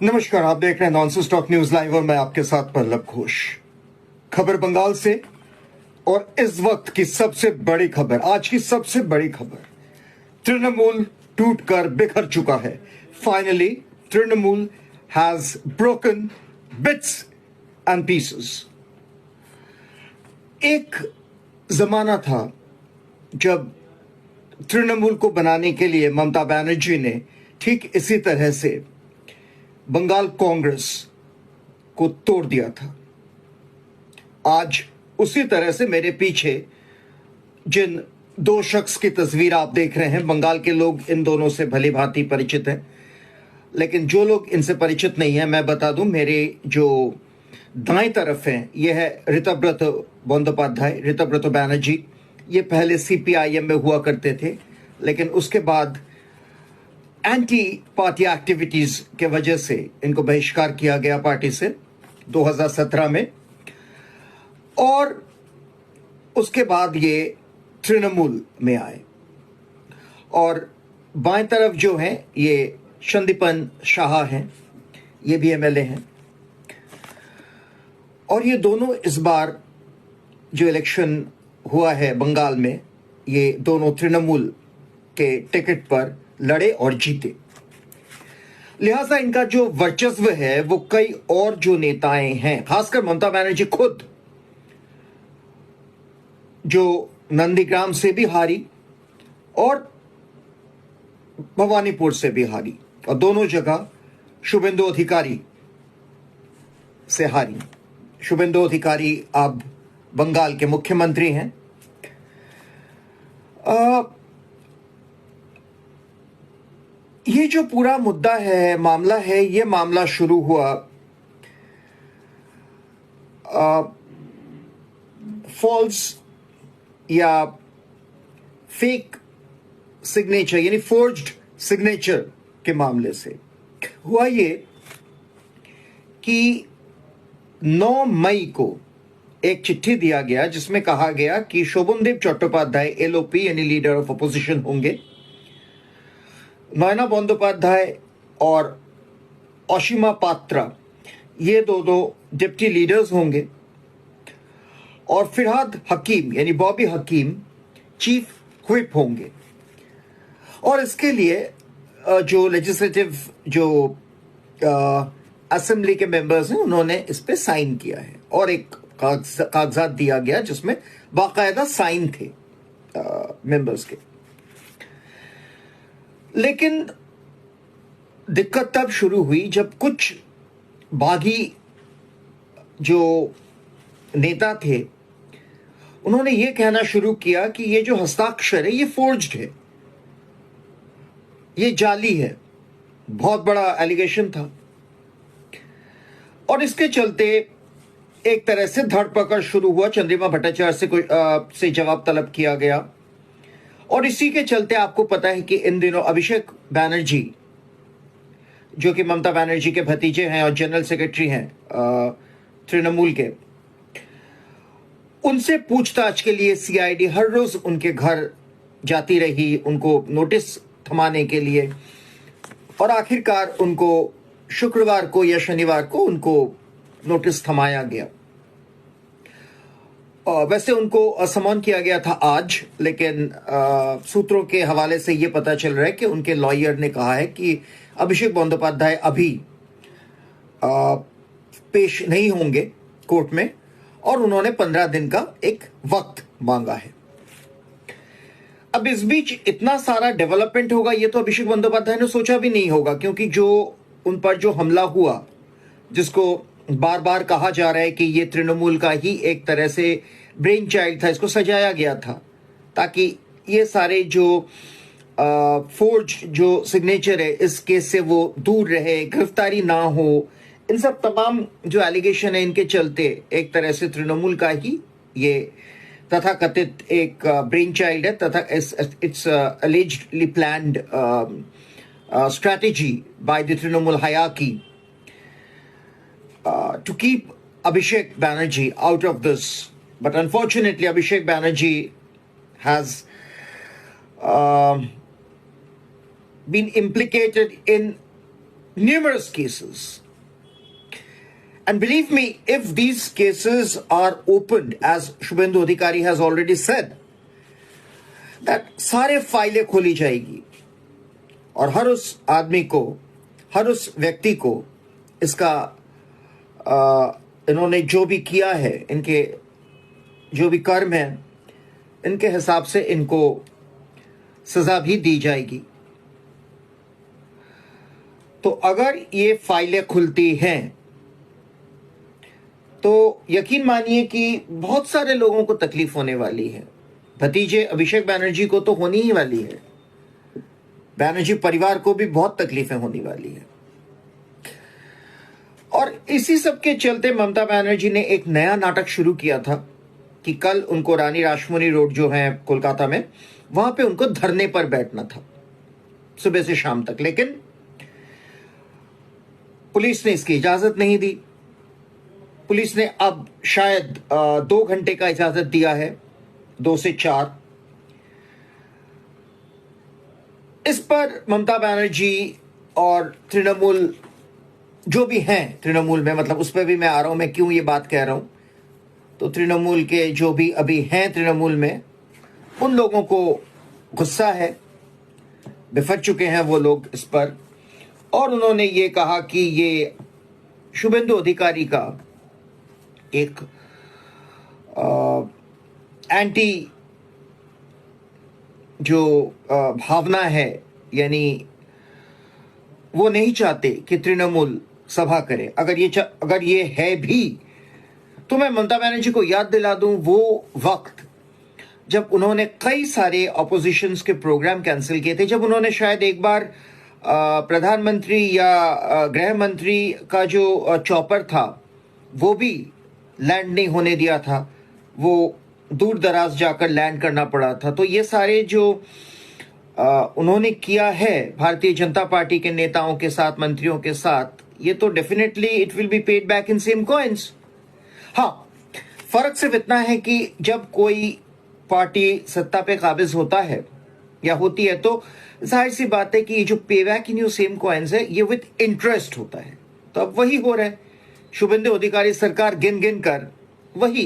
नमस्कार, आप देख रहे हैं नॉनसेंस टॉक न्यूज लाइव और मैं आपके साथ पल्लव घोष। खबर बंगाल से, और इस वक्त की सबसे बड़ी खबर, आज की सबसे बड़ी खबर, तृणमूल टूटकर बिखर चुका है। Finally Trinamool has broken bits and pieces. एक जमाना था जब तृणमूल को बनाने के लिए ममता बनर्जी ने ठीक इसी तरह से बंगाल कांग्रेस को तोड़ दिया था। आज उसी तरह से मेरे पीछे जिन दो शख्स की तस्वीर आप देख रहे हैं, बंगाल के लोग इन दोनों से भली भांति परिचित हैं, लेकिन जो लोग इनसे परिचित नहीं है मैं बता दूं, मेरे जो दाएं तरफ हैं यह है ऋतव्रत बंदोपाध्याय, ऋतव्रत बनर्जी। ये पहले सीपीआईएम में हुआ करते थे, लेकिन उसके बाद एंटी पार्टी एक्टिविटीज के वजह से इनको बहिष्कार किया गया पार्टी से 2017 में, और उसके बाद ये तृणमूल में आए। और बाएं तरफ जो हैं ये संदीपन शाह हैं, ये भी एमएलए हैं, और ये दोनों इस बार जो इलेक्शन हुआ है बंगाल में, ये दोनों तृणमूल के टिकट पर लड़े और जीते। लिहाजा इनका जो वर्चस्व है वो कई और जो नेताएं हैं, खासकर ममता बनर्जी खुद, जो नंदीग्राम से भी हारी और भवानीपुर से भी हारी, और दोनों जगह शुभेंदु अधिकारी से हारी। शुभेंदु अधिकारी अब बंगाल के मुख्यमंत्री हैं। ये जो पूरा मुद्दा है, मामला है, ये मामला शुरू हुआ फॉल्स या फेक सिग्नेचर यानी फोर्ज्ड सिग्नेचर के मामले से। हुआ ये कि 9 मई को एक चिट्ठी दिया गया जिसमें कहा गया कि शोभनदेव चट्टोपाध्याय एलओपी यानी लीडर ऑफ अपोजिशन होंगे, नयना बंदोपाध्याय और असीमा पात्रा ये दो डिप्टी लीडर्स होंगे, और फिरहाद हकीम यानी बॉबी हकीम चीफ व्हिप होंगे। और इसके लिए जो लेजिस्लेटिव जो असेंबली के मेंबर्स हैं उन्होंने इस पे साइन किया है, और एक कागजात दिया गया जिसमें बाकायदा साइन थे मेंबर्स के। लेकिन दिक्कत तब शुरू हुई जब कुछ बागी जो नेता थे उन्होंने ये कहना शुरू किया कि ये जो हस्ताक्षर है ये फोर्ज्ड है, ये जाली है। बहुत बड़ा एलिगेशन था, और इसके चलते एक तरह से धरपकड़ शुरू हुआ। चंद्रिमा भट्टाचार्य से जवाब तलब किया गया, और इसी के चलते आपको पता है कि इन दिनों अभिषेक बनर्जी जो कि ममता बनर्जी के भतीजे हैं और जनरल सेक्रेटरी हैं तृणमूल के, उनसे पूछताछ के लिए सीआईडी हर रोज उनके घर जाती रही, उनको नोटिस थमाने के लिए, और आखिरकार उनको शुक्रवार को या शनिवार को उनको नोटिस थमाया गया। वैसे उनको समन किया गया था आज, लेकिन सूत्रों के हवाले से यह पता चल रहा है कि उनके लॉयर ने कहा है कि अभिषेक बंदोपाध्याय अभी पेश नहीं होंगे कोर्ट में, और उन्होंने 15 दिन का एक वक्त मांगा है। अब इस बीच इतना सारा डेवलपमेंट होगा ये तो अभिषेक बंदोपाध्याय ने सोचा भी नहीं होगा, क्योंकि जो उन पर जो हमला हुआ, जिसको बार बार कहा जा रहा है कि ये तृणमूल का ही एक तरह से ब्रेन चाइल्ड था, इसको सजाया गया था ताकि ये सारे जो फोर्ज जो सिग्नेचर है इस केस से वो दूर रहे, गिरफ्तारी ना हो। इन सब तमाम जो एलिगेशन है इनके चलते एक तरह से तृणमूल का ही ये तथाकथित एक ब्रेन चाइल्ड है, तथा it's allegedly planned strategy by the Trinamool hierarchy to keep Abhishek Banerjee out of this. But unfortunately, Abhishek Banerjee has been implicated in numerous cases. And believe me, if these cases are opened, as Shubhendu Adhikari has already said, that सारे फाइलें खोली जाएगी और हर उस आदमी को, हर उस व्यक्ति को इसका इन्होंने जो भी किया है, इनके जो भी कर्म है, इनके हिसाब से इनको सजा भी दी जाएगी. तो अगर ये फाइलें खुलती हैं तो यकीन मानिए कि बहुत सारे लोगों को तकलीफ होने वाली है. भतीजे अभिषेक बैनर्जी को तो होनी ही वाली है. बैनर्जी परिवार को भी बहुत तकलीफें होने वाली है. और इसी सब के चलते ममता बनर्जी ने एक नया नाटक शुरू किया था कि कल उनको रानी रासमणी रोड जो है कोलकाता में, वहां पे उनको धरने पर बैठना था सुबह से शाम तक. लेकिन पुलिस ने इसकी इजाजत नहीं दी. पुलिस ने अब शायद 2 घंटे का इजाजत दिया है, 2 से 4. इस पर ममता बनर्जी और तृणमूल जो भी हैं, तृणमूल में मतलब उस पर भी मैं आ रहा हूं. मैं क्यों ये बात कह रहा हूं, तो तृणमूल के जो भी अभी हैं तृणमूल में, उन लोगों को गुस्सा है, बिफर चुके हैं वो लोग इस पर. और उन्होंने ये कहा कि ये शुभेंदु अधिकारी का एक एंटी जो भावना है, यानी वो नहीं चाहते कि तृणमूल सभा करे. अगर ये है भी, तो मैं ममता बनर्जी को याद दिला दूं वो वक्त जब उन्होंने कई सारे ऑपोजिशंस के प्रोग्राम कैंसिल किए थे. जब उन्होंने शायद एक बार प्रधानमंत्री या गृह मंत्री का जो चॉपर था वो भी लैंड नहीं होने दिया था, वो दूर दराज जाकर लैंड करना पड़ा था. तो ये सारे जो उन्होंने किया है भारतीय जनता पार्टी के नेताओं के साथ, मंत्रियों के साथ, ये तो definitely it will be paid back in same coins. हाँ, फर्क सिर्फ इतना है कि जब कोई पार्टी सत्ता पे काबिज होता है या होती है तो जाहिर सी बात है कि ये जो पे बैक इन सेम कॉइन्स है, ये विद इंटरेस्ट होता है. तो अब वही हो रहा है. शुभेंदु अधिकारी सरकार गिन गिन कर वही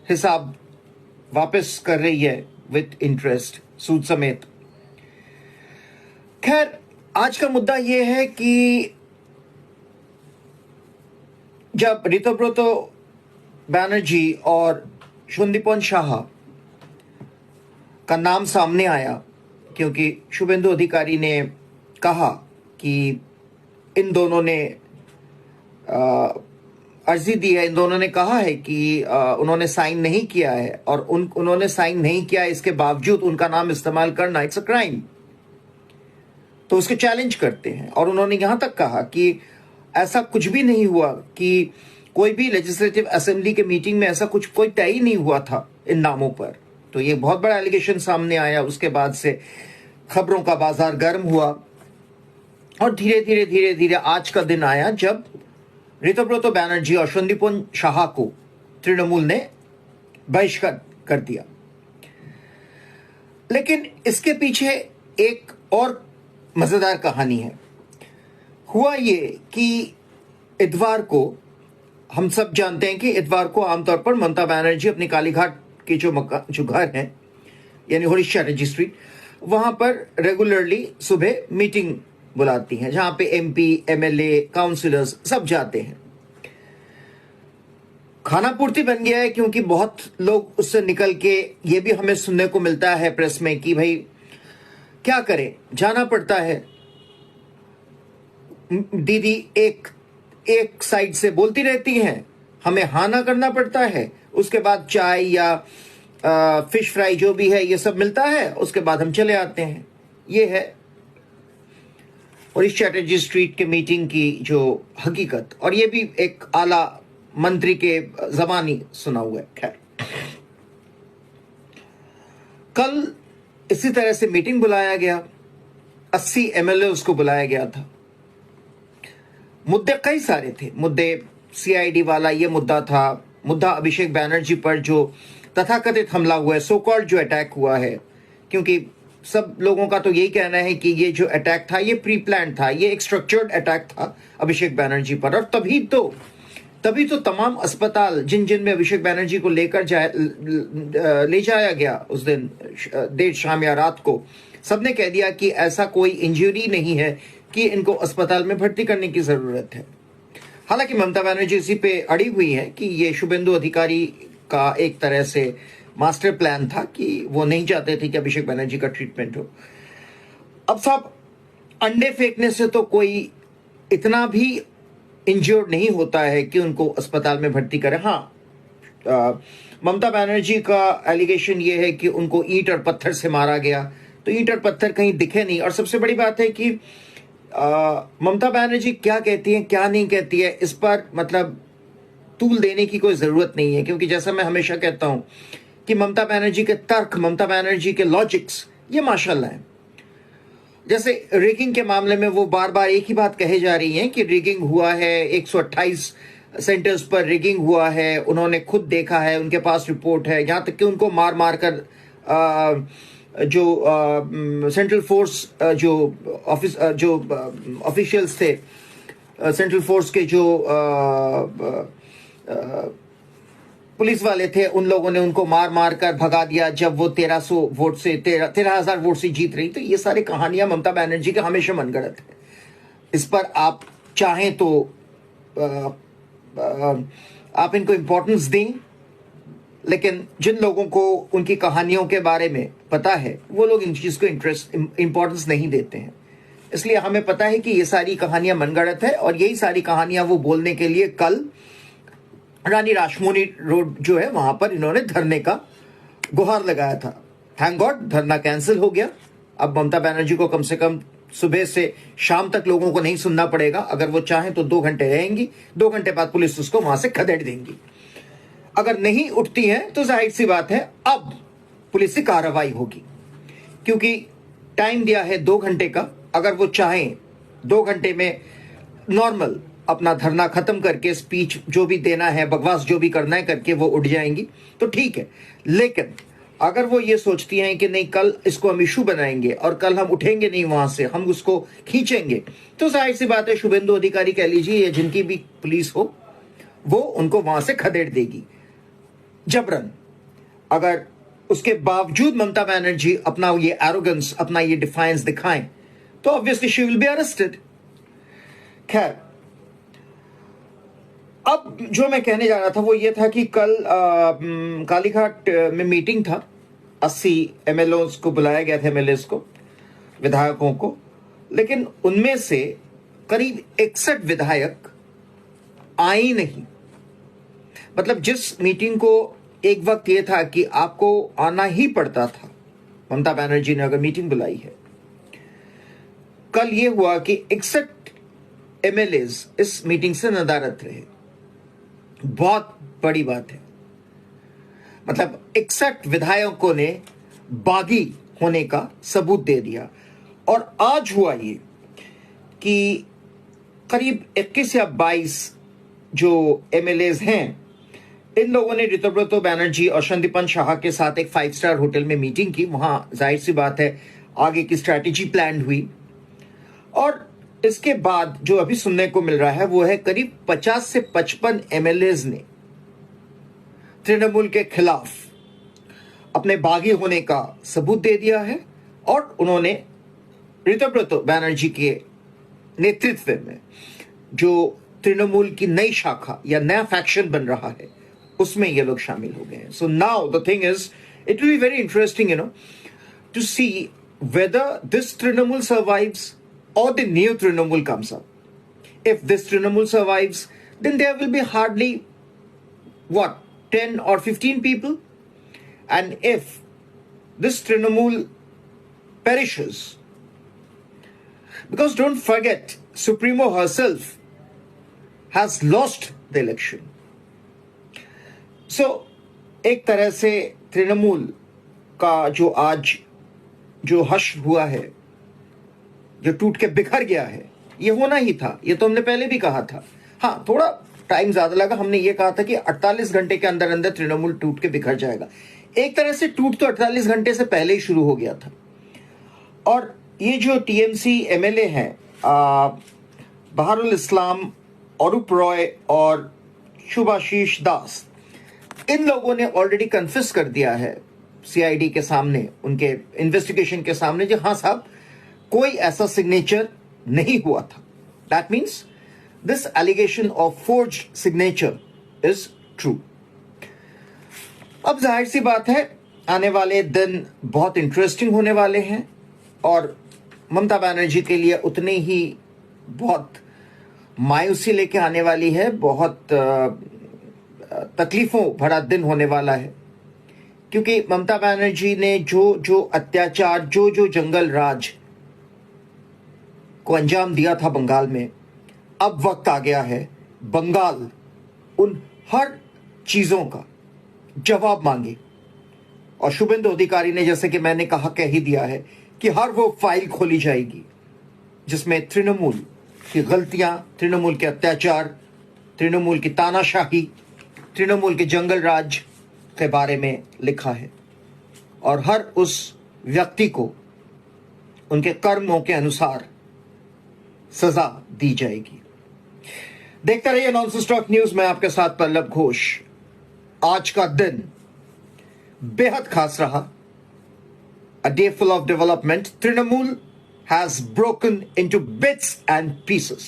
हिसाब वापस कर रही है विद इंटरेस्ट, सूद समेत. खैर, आज का मुद्दा यह है कि जब ऋतुव्रत बैनर्जी और संदीपन शाह का नाम सामने आया, क्योंकि शुभेंदु अधिकारी ने कहा कि इन दोनों ने अर्जी दी है, इन दोनों ने कहा है कि उन्होंने साइन नहीं किया है, और उन्होंने साइन नहीं किया, इसके बावजूद उनका नाम इस्तेमाल करना इट्स अ क्राइम. तो उसके चैलेंज करते हैं. और उन्होंने यहां तक कहा कि ऐसा कुछ भी नहीं हुआ, कि कोई भी लेजिस्लेटिव असेंबली के मीटिंग में ऐसा कुछ कोई तय ही नहीं हुआ था इन नामों पर. तो ये बहुत बड़ा एलिगेशन सामने आया. उसके बाद से खबरों का बाजार गर्म हुआ और धीरे धीरे आज का दिन आया जब ऋतुव्रत बैनर्जी और संदीपन शाह को तृणमूल ने बहिष्कार कर दिया. लेकिन इसके पीछे एक और मजेदार कहानी है. हुआ ये कि इतवार को, हम सब जानते हैं कि इतवार को आमतौर पर ममता बनर्जी अपनी कालीघाट के जो घर हैं, यानी हरीश चैटर्जी स्ट्रीट, वहां पर रेगुलरली सुबह मीटिंग बुलाती हैं, जहां पे एमपी, एमएलए, काउंसिलर्स सब जाते हैं. खाना पूर्ति बन गया है, क्योंकि बहुत लोग उससे निकल के, ये भी हमें सुनने को मिलता है प्रेस में कि भाई क्या करें, जाना पड़ता है. दीदी एक साइड से बोलती रहती हैं, हमें हाँ ना करना पड़ता है, उसके बाद चाय या फिश फ्राई जो भी है ये सब मिलता है, उसके बाद हम चले आते हैं. ये है हरीश चैटर्जी स्ट्रीट के मीटिंग की जो हकीकत. और ये भी एक आला मंत्री के जबानी सुना हुआ है. खैर, कल इसी तरह से मीटिंग बुलाया गया, 80 एमएलए उसको बुलाया गया था. मुद्दे कई सारे थे. मुद्दे सीआईडी वाला ये मुद्दा था, मुद्दा अभिषेक बैनर्जी पर जो तथाकथित हमला हुआ है, सो कॉल्ड जो अटैक हुआ है, क्योंकि सब लोगों का तो यही कहना है कि ये जो अटैक था ये प्री प्लान था, ये एक स्ट्रक्चर्ड अटैक था अभिषेक बैनर्जी पर। और तभी तो तमाम अस्पताल जिन जिन में अभिषेक बैनर्जी को ले जाया गया उस दिन देर शाम या रात को, सबने कह दिया कि ऐसा कोई इंजरी नहीं है कि इनको अस्पताल में भर्ती करने की जरूरत है। हालांकि ममता बनर्जी इसी पे अड़ी हुई है कि ये शुभेंदु अधिकारी का एक तरह से मास्टर प्लान था कि वो नहीं चाहते थे कि अभिषेक बनर्जी का ट्रीटमेंट हो। अब साहब, अंडे फेंकने से तो कोई इतना भी इंजर्ड नहीं होता है कि उनको अस्पताल में भर्ती करें। हाँ, ममता बनर्जी का एलिगेशन ये है कि उनको ईंट और पत्थर से मारा गया, तो ईंट और पत्थर कहीं दिखे नहीं। और सबसे बड़ी बात है कि ममता बनर्जी क्या कहती है क्या नहीं कहती है, इस पर मतलब तूल देने की कोई जरूरत नहीं है, क्योंकि जैसा मैं हमेशा कहता हूं कि ममता बनर्जी के तर्क, ममता बनर्जी के लॉजिक्स ये माशाल्लाह है। जैसे रिगिंग के मामले में वो बार बार एक ही बात कहे जा रही है कि रिगिंग हुआ है, 128 सेंटर्स पर रिगिंग हुआ है, उन्होंने खुद देखा है, उनके पास रिपोर्ट है। यहां तक कि उनको मार मार कर जो सेंट्रल फोर्स जो ऑफिशियल्स थे, सेंट्रल फोर्स के जो पुलिस वाले थे, उन लोगों ने उनको मार मार कर भगा दिया जब वो 1300 वोट से 13,000 वोट से जीत रही। तो ये सारी कहानियां ममता बनर्जी के हमेशा मनगढ़ंत है। इस पर आप चाहें तो आप इनको इंपॉर्टेंस दें, लेकिन जिन लोगों को उनकी कहानियों के बारे में पता है वो लोग इन चीज को इंपॉर्टेंस नहीं देते हैं। इसलिए हमें पता है कि ये सारी कहानियां मनगढ़ंत है, और यही सारी कहानियां वो बोलने के लिए कल रानी रासमोनी रोड जो है वहां पर इन्होंने धरने का गुहार लगाया था। थैंक गॉड धरना कैंसिल हो गया। अब ममता बनर्जी को कम से कम सुबह से शाम तक लोगों को नहीं सुनना पड़ेगा। अगर वो चाहें तो 2 घंटे रहेंगी, 2 घंटे बाद पुलिस उसको वहां से खदेड़ देंगी। अगर नहीं उठती है तो जाहिर सी बात है अब पुलिस की कार्रवाई होगी, क्योंकि टाइम दिया है 2 घंटे का। अगर वो चाहें 2 घंटे में नॉर्मल अपना धरना खत्म करके स्पीच जो भी देना है, बकवास जो भी करना है करके वो उठ जाएंगी तो ठीक है। लेकिन अगर वो ये सोचती हैं कि नहीं कल इसको हम इशू बनाएंगे और कल हम उठेंगे नहीं वहां से, हम उसको खींचेंगे, तो जाहिर सी बात है शुभेंदु अधिकारी कह लीजिए या जिनकी भी पुलिस हो वो उनको वहां से खदेड़ देगी जबरन। अगर उसके बावजूद ममता बनर्जी अपना ये एरोगेंस, अपना ये डिफाइंस दिखाएं तो obviously she will be arrested. खैर, अब जो मैं कहने जा रहा था वो ये था कि कल कालीघाट में मीटिंग था। 80 एमएलओ को बुलाया गया था, एमएलए को, विधायकों को, लेकिन उनमें से करीब 61 विधायक आए नहीं। मतलब जिस मीटिंग को एक वक्त ये था कि आपको आना ही पड़ता था, ममता बनर्जी ने अगर मीटिंग बुलाई है, कल ये हुआ कि 61 एमएलए इस मीटिंग से नदारद रहे। बहुत बड़ी बात है। मतलब 61 विधायकों ने बागी होने का सबूत दे दिया। और आज हुआ ये कि करीब 21 या 22 जो एमएलए हैं, इन लोगों ने ऋतुव्रत बैनर्जी और संदीपन शाह के साथ एक 5 स्टार होटल में मीटिंग की। वहां जाहिर सी बात है आगे की स्ट्रैटेजी प्लान हुई। और इसके बाद जो अभी सुनने को मिल रहा है वो है करीब 50 से 55 एमएलए ने तृणमूल के खिलाफ अपने बागी होने का सबूत दे दिया है, और उन्होंने ऋतुव्रत बैनर्जी के नेतृत्व में जो तृणमूल की नई शाखा या नया फैक्शन बन रहा है उसमें ये लोग शामिल हो गए हैं। So now the thing is, it will be very interesting to see whether this Trinamool survives or the new Trinamool comes up. If this Trinamool survives, then there will be hardly 10 or 15 people. And if this Trinamool perishes, because don't forget, Supremo herself has lost the election. So एक तरह से तृणमूल का जो आज जो hush हुआ है, जो टूट के बिखर गया है, ये होना ही था। ये तो हमने पहले भी कहा था। हाँ, थोड़ा टाइम ज्यादा लगा। हमने ये कहा था कि 48 घंटे के अंदर अंदर तृणमूल टूट के बिखर जाएगा। एक तरह से टूट तो 48 घंटे से पहले ही शुरू हो गया था। और ये जो टीएमसी एमएलए हैं बहारुल इस्लाम, अरूप रॉय और शुभाशीष दास, इन लोगों ने ऑलरेडी कन्फेस कर दिया है सीआईडी के सामने, उनके इन्वेस्टिगेशन के सामने, जो हाँ साहब कोई ऐसा सिग्नेचर नहीं हुआ था. That means this allegation of forged signature is true. अब जाहिर सी बात है आने वाले दिन बहुत इंटरेस्टिंग होने वाले हैं और ममता बनर्जी के लिए उतनी ही बहुत मायूसी लेके आने वाली है, बहुत तकलीफों भरा दिन होने वाला है. क्योंकि ममता बनर्जी ने जो अत्याचार, जो जंगल राज को अंजाम दिया था बंगाल में, अब वक्त आ गया है बंगाल उन हर चीजों का जवाब मांगे. और शुभेंदु अधिकारी ने, जैसे कि मैंने कहा, कह ही दिया है कि हर वो फाइल खोली जाएगी जिसमें तृणमूल की गलतियां, तृणमूल के अत्याचार, तृणमूल की तानाशाही, तृणमूल के जंगल राज के बारे में लिखा है. और हर उस व्यक्ति को उनके कर्मों के अनुसार सजा दी जाएगी. देखते रहिए नॉनसेंस टॉक न्यूज में, आपके साथ पल्लव घोष. आज का दिन बेहद खास रहा. A day full of development. Trinamool has broken into bits and pieces.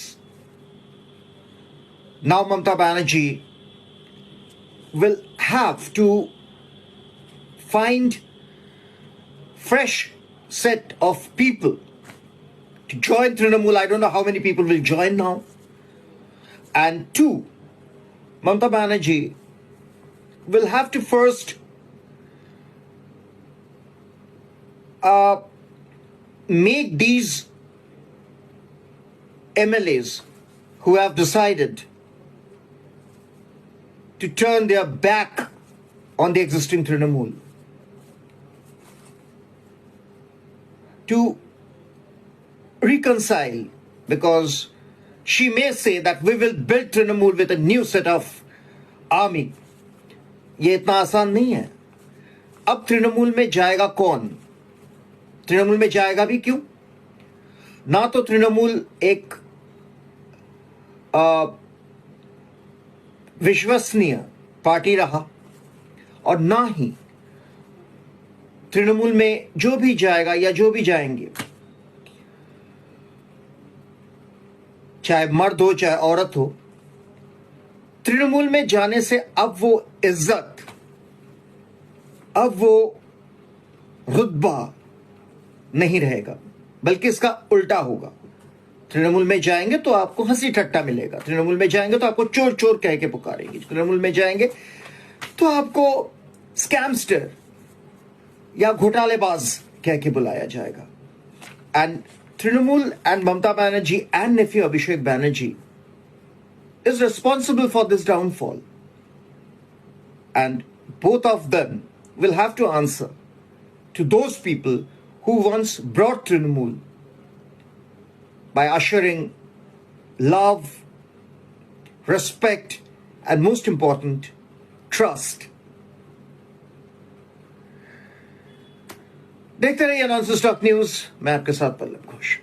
Now Mamata Banerjee will have to find fresh set of people to join Trinamool. I don't know how many people will join now. And two, Mamata Banerjee will have to first make these MLAs who have decided to turn their back on the existing Trinamool to reconcile, because she may say that we will build Trinamool with a new set of army. ये इतना आसान नहीं है. अब तृणमूल में जाएगा कौन? तृणमूल में जाएगा भी क्यों? ना तो तृणमूल एक विश्वसनीय पार्टी रहा, और ना ही तृणमूल में जो भी जाएगा या जो भी जाएंगे, चाहे मर्द हो चाहे औरत हो, तृणमूल में जाने से अब वो इज्जत, अब वो रुतबा नहीं रहेगा, बल्कि इसका उल्टा होगा. तृणमूल में जाएंगे तो आपको हंसी ठट्टा मिलेगा. तृणमूल में जाएंगे तो आपको चोर चोर कह के पुकारेंगे. तृणमूल में जाएंगे तो आपको स्कैमस्टर या घोटालेबाज कह के बुलाया जाएगा. And Trinamool and Mamata Banerjee and nephew Abhishek Banerjee is responsible for this downfall, and both of them will have to answer to those people who once brought Trinamool by ushering love, respect, and most important, trust. देखते रहिए nonsense talk news. मैं आपके साथ पल्लव घोष.